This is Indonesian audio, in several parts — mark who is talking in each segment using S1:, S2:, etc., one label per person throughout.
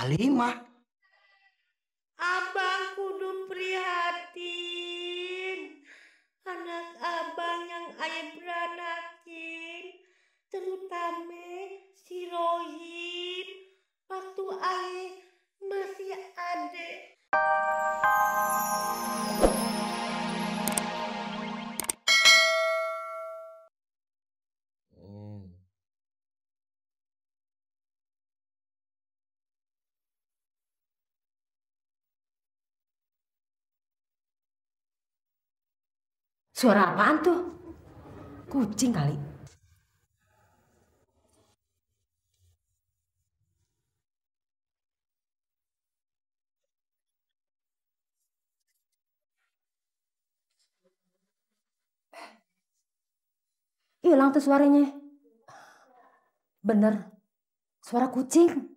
S1: Halimah.
S2: Abang kudu prihatin. Anak abang yang ayah beranakin, terutama si Rohim, waktu ayah masih ada.
S3: Suara apaan tuh? Kucing kali. Hilang tuh suaranya. Bener, suara kucing.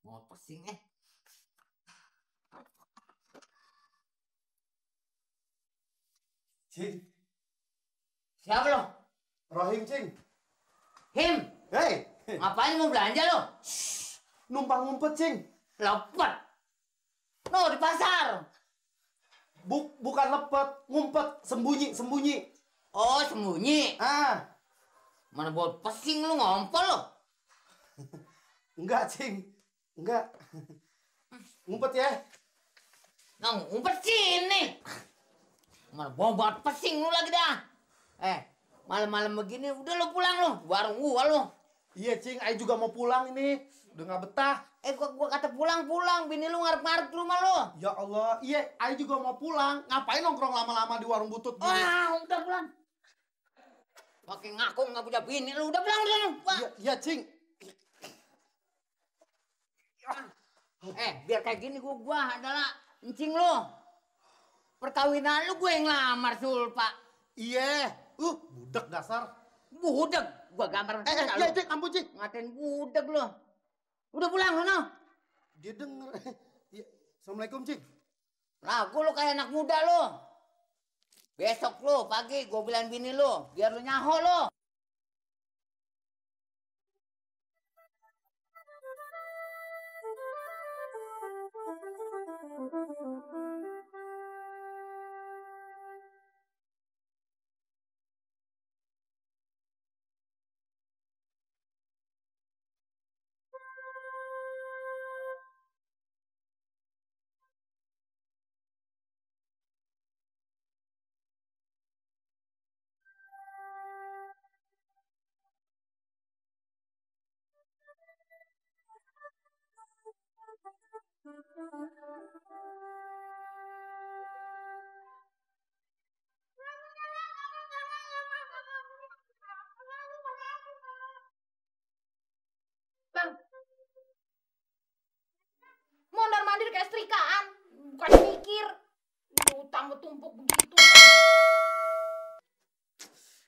S1: Mau pesing
S4: Cing.
S1: Siapa lo?
S4: Rohim, Cing.
S1: Him,
S4: Hei,
S1: ngapain mau belanja lo?
S4: numpang ngumpet, Cing.
S1: Lepet. No, di pasar.
S4: Bukan lepet, ngumpet, sembunyi.
S1: Oh, sembunyi.
S4: Ah,
S1: Mana buat pesing lu ngompol lo?
S4: enggak, Cing. Enggak. Ngumpet ya.
S1: Nah, ngumpet sini. Mana bawa buat pesing lu lagi dah. Malam-malam begini udah lo pulang lo. Warung gua lo.
S4: Iya, Cing, Ai juga mau pulang ini. Udah nggak betah.
S1: Gua kata pulang. Bini lu ngarep-ngarep di rumah lo.
S4: Ya Allah, iya, Ai juga mau pulang. Ngapain nongkrong lama-lama di warung butut gini?
S1: Wah, udah pulang. Pakai ngaku nggak punya bini lu. Udah pulang dulu.
S4: Iya, Cing.
S1: Biar kayak gini gua adalah encing lo. Perkawinan lu gue yang lamar Sulpa.
S4: Iya. Budak dasar.
S1: Budeg. Gua gambar.
S4: Iya, Cing, ampun, Cing.
S1: Ngatain budeg lo. Udah pulang lo, no?
S4: Dia denger. Iya. Assalamualaikum, Cing.
S1: Lagu lo kayak anak muda lo. Besok lo pagi gue bilang bini lo. Biar lo nyaho lo.
S3: Bang, mondar mandir kayak setrikaan, bukan mikir. Utang bertumpuk begitu.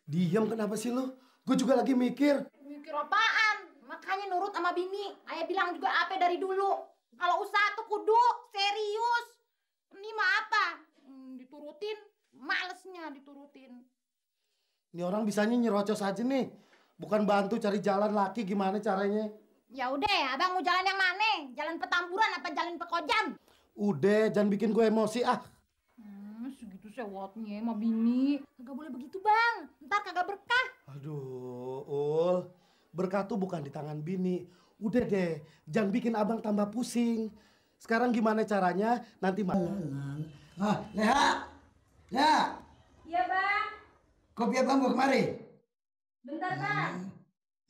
S4: Diam kenapa sih lu? Gue juga lagi mikir.
S3: Mikir apaan? Makanya nurut sama bini. Ayah bilang juga apa dari dulu. Kalau usaha tuh kudu serius. Ini mah apa? Diturutin, malesnya diturutin.
S4: Ini orang bisanya nyerocos aja nih. Bukan bantu cari jalan laki gimana caranya.
S3: Ya udah, abang mau jalan yang mana? Jalan Petamburan apa jalan Pekojan?
S4: Udah, jangan bikin gue emosi ah.
S3: Segitu sewotnya sama bini. Kagak boleh begitu bang, ntar kagak berkah.
S4: Aduh, Ul. berkah tuh bukan di tangan bini. Udah deh, jangan bikin abang tambah pusing. Sekarang gimana caranya nanti
S5: Leha, Leha,
S3: Iya bang.
S5: kopi abang gua kemari.
S3: Bentar bang.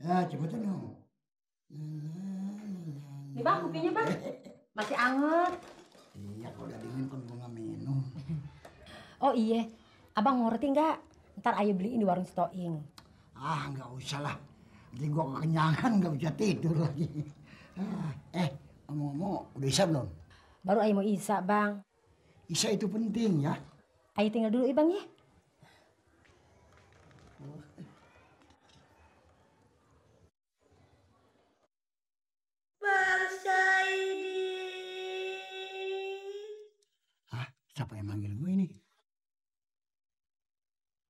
S5: Ya, cepetan dong.
S3: Nih bang, kopinya bang. Masih anget.
S5: Iya, kalau udah dingin kan gua nggak minum.
S2: Oh iya, abang ngerti nggak? Ntar ayo beliin di warung Stoing.
S5: Ah, nggak usah lah. Nanti gua kekenyangan nggak bisa tidur lagi. Ngomong-ngomong, udah isya belum?
S2: Baru ayo mau isa bang.
S5: Isya itu penting ya.
S2: Ayo tinggal dulu ya bang ya. Bang Saidi.
S5: Hah? Siapa yang manggil gue ini?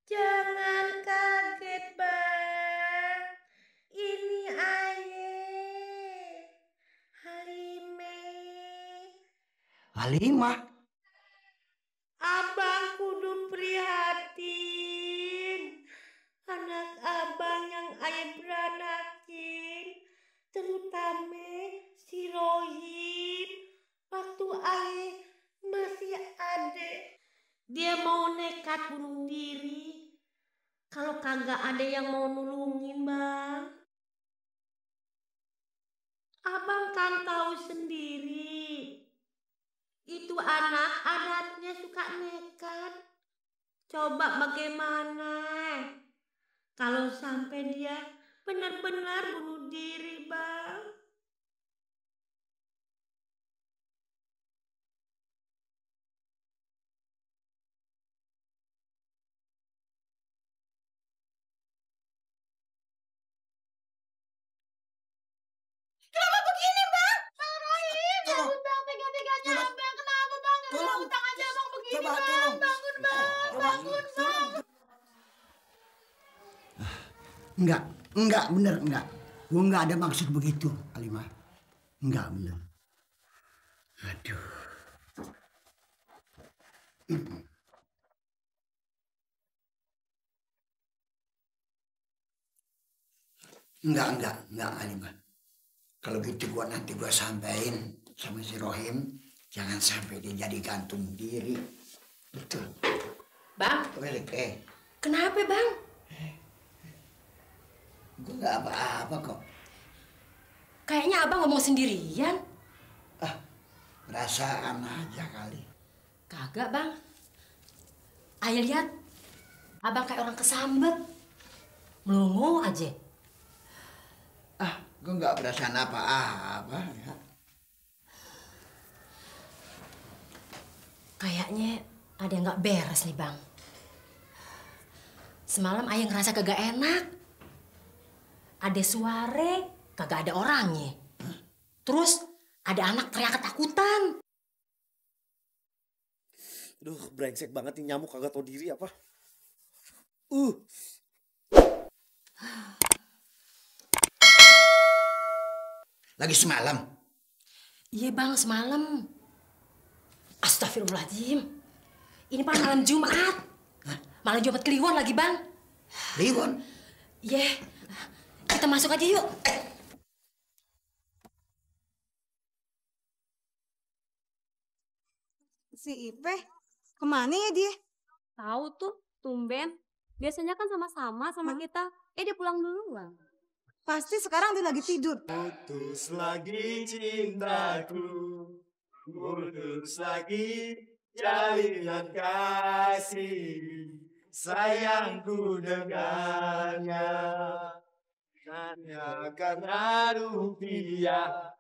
S2: Jangan kaget bang. Ini aye. Halime.
S5: Halimah.
S2: Abang kudu prihatin. Anak abang yang ayah beranakin. Terutama si Rohim. Waktu ayah masih ada. Dia mau nekat bunuh diri. Kalau kagak ada yang mau nulungin bang. Abang kan tahu sendiri. Itu anak adatnya suka nekat. Coba bagaimana kalau sampai dia benar-benar bunuh diri bang.
S3: Kenapa begini bang? Bang Rohim, bangun bang, tega-teganya abang. Kenapa bang? Kenapa utang aja bang begini bang? Bangun bang, bangun bang.
S5: Enggak, bener enggak. Gue enggak ada maksud begitu, Halimah. Enggak bener. Aduh. Enggak, Halimah. Kalau gitu nanti gua sampein sama si Rohim, jangan sampai dia jadi gantung diri. Betul.
S2: Bang, kenapa bang?
S5: Gue nggak apa-apa kok.
S2: Kayaknya abang ngomong sendirian.
S5: Perasaan aja kali.
S2: Kagak bang. Ayah lihat, abang kayak orang kesambet. Melongo aja.
S5: Gue nggak perasaan apa-apa ya.
S2: Kayaknya ada yang nggak beres nih bang. Semalam ayah ngerasa kagak enak. Ada suara, kagak ada orangnya. Terus ada anak teriak ketakutan.
S4: Duh, brengsek banget nih, nyamuk kagak tau diri apa.
S5: Lagi semalam.
S2: Iya bang, semalam. Astagfirullahaladzim. Ini pak malam Jumat. Malam Jumat Kliwon lagi bang.
S5: Kliwon?
S2: Iya. Kita masuk aja yuk.
S6: Si Ipe, kemana ya dia?
S7: Tahu tuh, tumben. Biasanya kan sama-sama sama kita. Dia pulang duluan.
S6: Pasti sekarang dia lagi tidur.
S8: Putus lagi cintaku, putus lagi jalinan kasih, sayangku dengannya, hanya karena rupiah,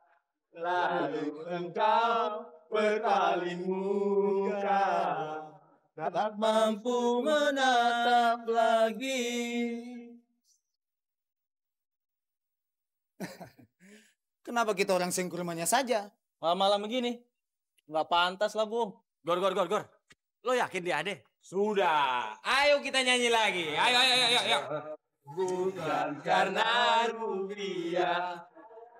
S8: lalu engkau berpaling muka, tak mampu menatap lagi.
S9: Kenapa kita orang sengkurmannya saja?
S10: Malam-malam begini. Nggak pantas lah, Bung.
S8: Gor. Lo yakin dia ada? Sudah. Ayo kita nyanyi lagi. Ayo. Bukan karena rupiah,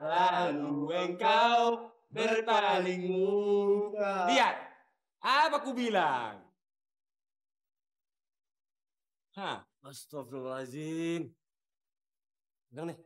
S8: lalu engkau berpaling muka. Lihat, apa ku bilang? Astagfirullahaladzim. Bilang nih.